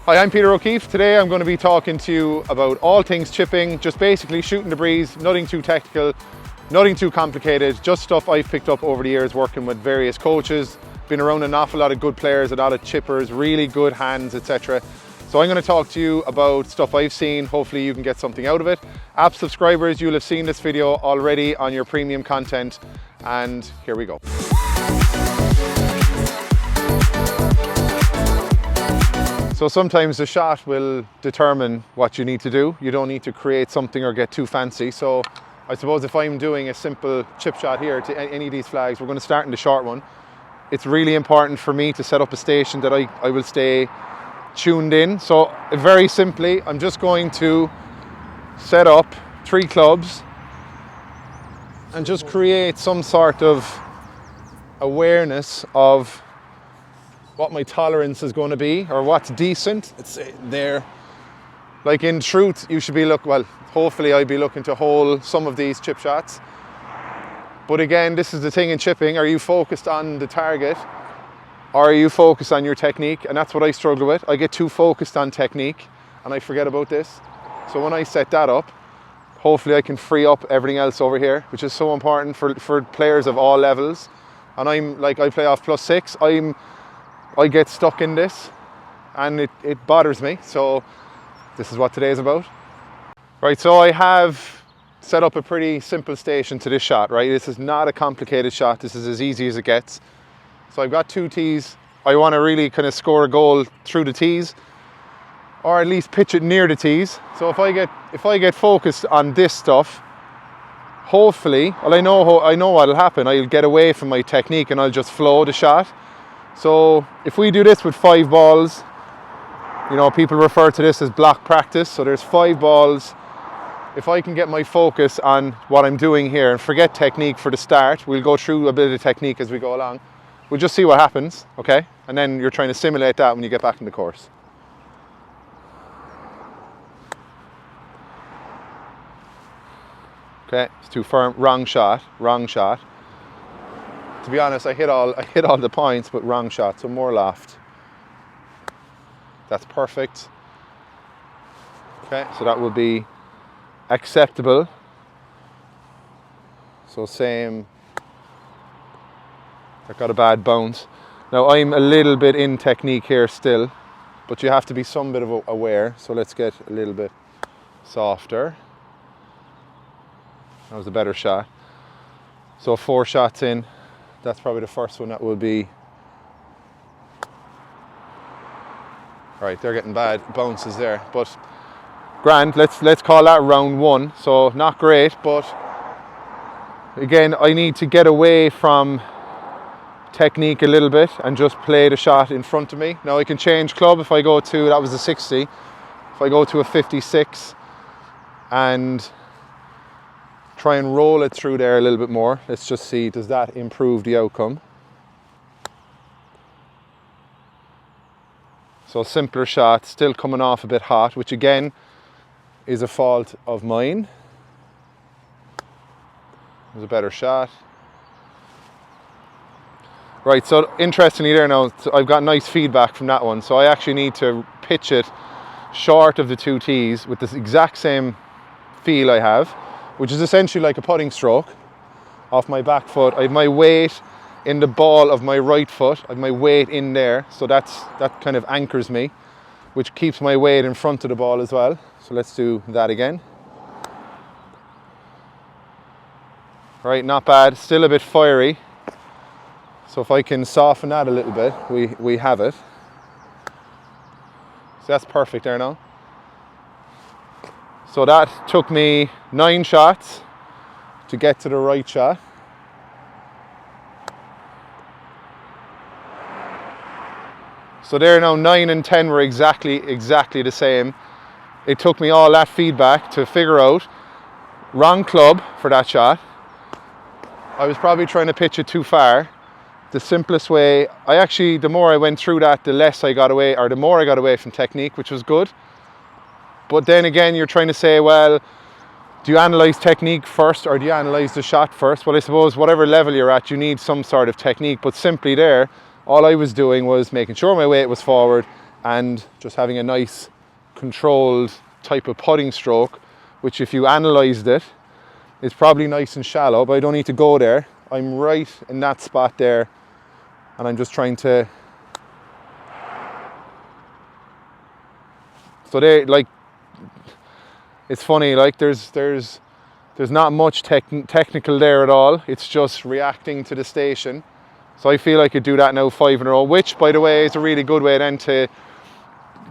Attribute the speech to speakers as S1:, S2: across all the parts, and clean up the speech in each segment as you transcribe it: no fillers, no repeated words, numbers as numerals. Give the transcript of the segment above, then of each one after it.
S1: Hi, I'm Peter O'Keefe. Today I'm going to be talking to you about all things chipping, just basically shooting the breeze, nothing too technical, nothing too complicated, just stuff I've picked up over the years working with various coaches, been around an awful lot of good players, a lot of chippers, really good hands, etc. So I'm going to talk to you about stuff I've seen. Hopefully you can get something out of it. App subscribers, you'll have seen this video already on your premium content, and here we go. So sometimes the shot will determine what you need to do. You don't need to create something or get too fancy. So I suppose if I'm doing a simple chip shot here to any of these flags, we're going to start in the short one. It's really important for me to set up a station that I will stay tuned in. So very simply, I'm just going to set up 3 clubs and just create some sort of awareness of what my tolerance is going to be, or what's decent. It's there. Like in truth, you should be hopefully I'd be looking to hole some of these chip shots. But again, this is the thing in chipping. Are you focused on the target, or are you focused on your technique? And that's what I struggle with. I get too focused on technique and I forget about this. So when I set that up, hopefully I can free up everything else over here, which is so important for players of all levels. And I play off +6. I get stuck in this and it bothers me. So this is what today is about. Right, so I have set up a pretty simple station to this shot, right? This is not a complicated shot. This is as easy as it gets. So I've got 2 tees. I want to really kind of score a goal through the tees, or at least pitch it near the tees. So if I get focused on this stuff, hopefully, well, I know what'll happen. I'll get away from my technique and I'll just flow the shot. So if we do this with 5 balls, you know, people refer to this as block practice. So there's 5 balls. If I can get my focus on what I'm doing here and forget technique for the start, we'll go through a bit of technique as we go along. We'll just see what happens, okay? And then you're trying to simulate that when you get back in the course. Okay, it's too firm. Wrong shot. To be honest, I hit all the points, but wrong shot, so more loft. That's perfect. Okay, so that will be acceptable. So same. I got a bad bounce. Now I'm a little bit in technique here still, but you have to be some bit of aware. So let's get a little bit softer. That was a better shot. So 4 shots in. That's probably the first one that will be. Right, they're getting bad bounces there, but grand. Let's call that round 1. So not great, but again, I need to get away from technique a little bit and just play the shot in front of me. Now I can change club if I go to, that was a 60. If I go to a 56 and try and roll it through there a little bit more. Let's just see, does that improve the outcome? So simpler shot, still coming off a bit hot, which again is a fault of mine. It was a better shot. Right, so interestingly there now, I've got nice feedback from that one. So I actually need to pitch it short of the 2 tees with this exact same feel I have, which is essentially like a putting stroke off my back foot. I have my weight in the ball of my right foot. I have my weight in there, so that kind of anchors me, which keeps my weight in front of the ball as well. So let's do that again. Right, not bad, still a bit fiery. So if I can soften that a little bit, we have it. So that's perfect there now. So that took me 9 shots to get to the right shot. So there now 9 and 10 were exactly the same. It took me all that feedback to figure out wrong club for that shot. I was probably trying to pitch it too far. The simplest way, the more I went through that, the less I got away, or the more I got away from technique, which was good. But then again, you're trying to say, well, do you analyze technique first or do you analyze the shot first? Well, I suppose whatever level you're at, you need some sort of technique. But simply there, all I was doing was making sure my weight was forward and just having a nice controlled type of putting stroke, which if you analysed it, is probably nice and shallow, but I don't need to go there. I'm right in that spot there, and I'm just trying to... So they, like, it's funny, like there's not much technical there at all. It's just reacting to the station. So I feel I could do that now 5 in a row, which, by the way, is a really good way then to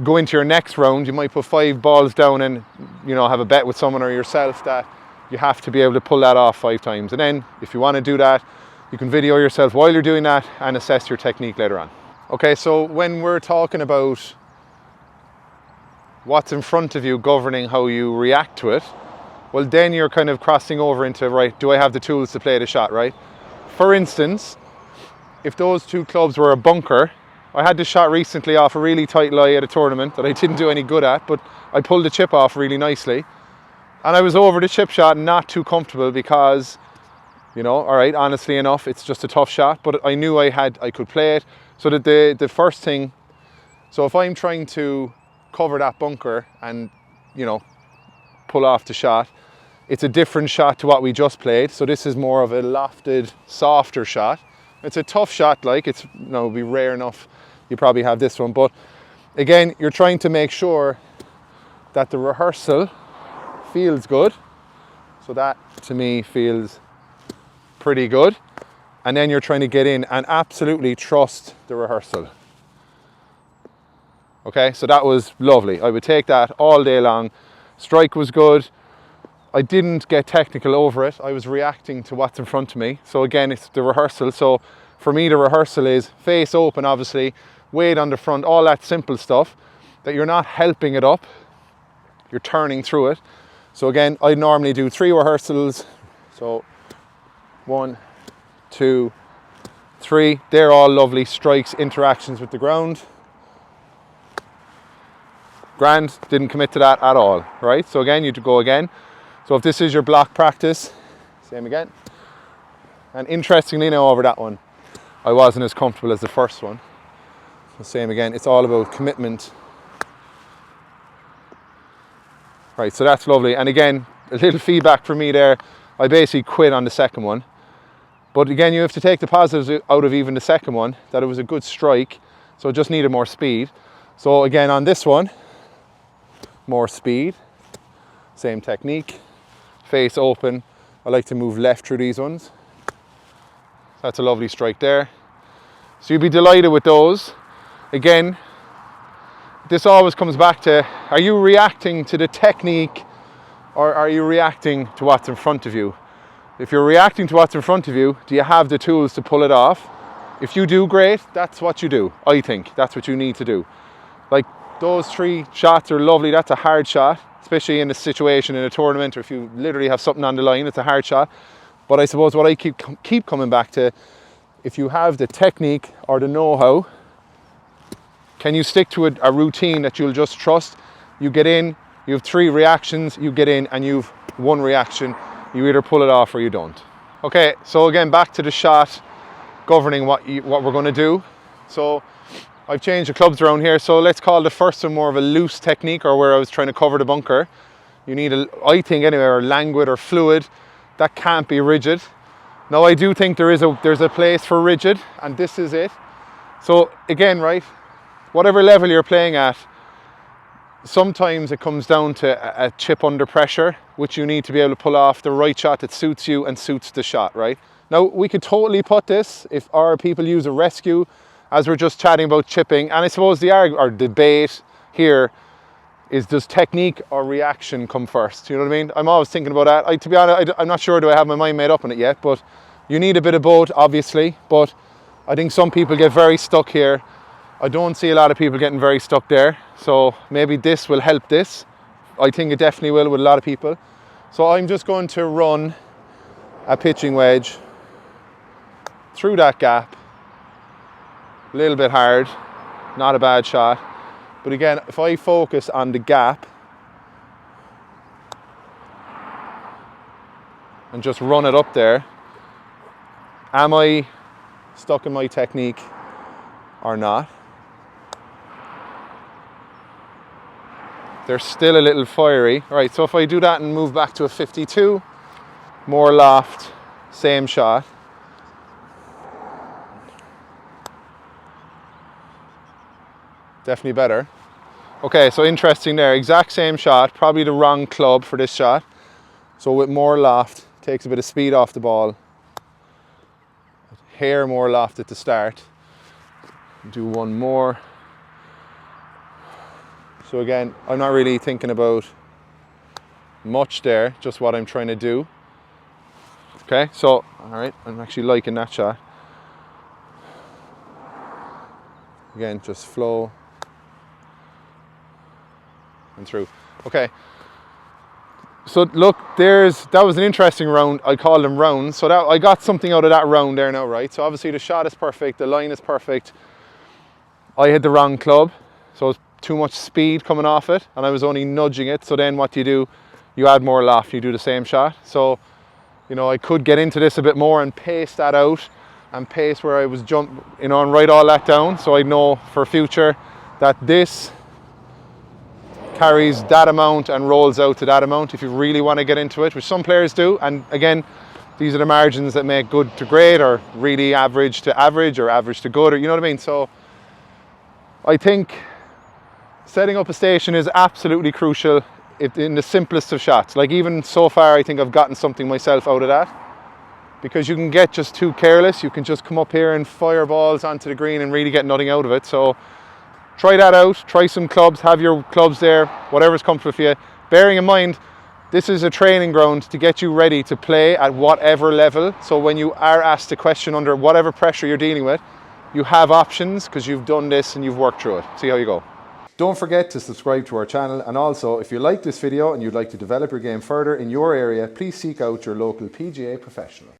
S1: go into your next round. You might put 5 balls down and, you know, have a bet with someone or yourself that you have to be able to pull that off 5 times. And then if you want to do that, you can video yourself while you're doing that and assess your technique later on. Okay, so when we're talking about what's in front of you governing how you react to it, well, then you're kind of crossing over into, right, do I have the tools to play the shot, right? For instance, if those 2 clubs were a bunker, I had this shot recently off a really tight lie at a tournament that I didn't do any good at, but I pulled the chip off really nicely. And I was over the chip shot and not too comfortable because, you know, all right, honestly enough, it's just a tough shot, but I knew I could play it. So that the first thing, so if I'm trying to cover that bunker and, you know, pull off the shot, it's a different shot to what we just played. So this is more of a lofted, softer shot. It's a tough shot, like it's, you know, it'd be rare enough you probably have this one, but again, you're trying to make sure that the rehearsal feels good. So that to me feels pretty good. And then you're trying to get in and absolutely trust the rehearsal. Okay, so that was lovely. I would take that all day long. Strike was good. I didn't get technical over it. I was reacting to what's in front of me. So again, it's the rehearsal. So for me, the rehearsal is face open, obviously, weight on the front, all that simple stuff that you're not helping it up. You're turning through it. So again, I normally do 3 rehearsals. So 1, 2, 3. They're all lovely strikes, interactions with the ground. Grand, didn't commit to that at all, right? So again, you go again. So if this is your block practice, same again. And interestingly now over that one, I wasn't as comfortable as the first one. So same again, it's all about commitment. Right, so that's lovely. And again, a little feedback for me there. I basically quit on the second one. But again, you have to take the positives out of even the second one, that it was a good strike. So it just needed more speed. So again, on this one, more speed, same technique. Face open. I like to move left through these ones. That's a lovely strike there. So you'll be delighted with those. Again, this always comes back to, are you reacting to the technique or are you reacting to what's in front of you? If you're reacting to what's in front of you, do you have the tools to pull it off? If you do, great, that's what you do. I think that's what you need to do. Like those 3 shots are lovely. That's a hard shot, especially in a situation in a tournament, or if you literally have something on the line, it's a hard shot. But I suppose what I keep coming back to, if you have the technique or the know-how, can you stick to a routine that you'll just trust? You get in, you have 3 reactions, you get in and you've 1 reaction. You either pull it off or you don't. Okay, so again, back to the shot governing what we're going to do. So I've changed the clubs around here. So let's call the first one more of a loose technique, or where I was trying to cover the bunker. You need, I think anyway, or languid or fluid. That can't be rigid. Now I do think there's a place for rigid, and this is it. So again, right, whatever level you're playing at, sometimes it comes down to a chip under pressure, which you need to be able to pull off the right shot that suits you and suits the shot, right? Now we could totally put this if our people use a rescue, as we're just chatting about chipping. And I suppose the debate here is, does technique or reaction come first? You know what I mean? I'm always thinking about that. To be honest, I'm not sure, do I have my mind made up on it yet, but you need a bit of both, obviously. But I think some people get very stuck here. I don't see a lot of people getting very stuck there. So maybe this will help this. I think it definitely will with a lot of people. So I'm just going to run a pitching wedge through that gap. A little bit hard, not a bad shot. But again, if I focus on the gap and just run it up there, am I stuck in my technique or not? they're still a little fiery. All right, so if I do that and move back to a 52, more loft, same shot. Definitely better. Okay, so interesting there, exact same shot, probably the wrong club for this shot. So with more loft, takes a bit of speed off the ball. Hair more loft at the start. Do one more. So again, I'm not really thinking about much there, just what I'm trying to do. Okay, so, all right, I'm actually liking that shot. Again, just flow and through. Okay. So look, that was an interesting round. I call them rounds. So I got something out of that round there now, right? So obviously the shot is perfect, the line is perfect. I had the wrong club, so it was too much speed coming off it, and I was only nudging it. So then what do? You add more loft, you do the same shot. So, you know, I could get into this a bit more and pace that out, and pace where I was and write all that down. So I know for future that this carries that amount and rolls out to that amount if you really want to get into it, which some players do. And again, these are the margins that make good to great, or really average to average, or average to good, or you know what I mean. So I think setting up a station is absolutely crucial in the simplest of shots. Like even so far, I think I've gotten something myself out of that, because you can get just too careless. You can just come up here and fire balls onto the green and really get nothing out of it. So try that out, try some clubs, have your clubs there, whatever's comfortable for you. Bearing in mind, this is a training ground to get you ready to play at whatever level. So when you are asked a question under whatever pressure you're dealing with, you have options because you've done this and you've worked through it. See how you go. Don't forget to subscribe to our channel, and also if you like this video and you'd like to develop your game further in your area, please seek out your local PGA professional.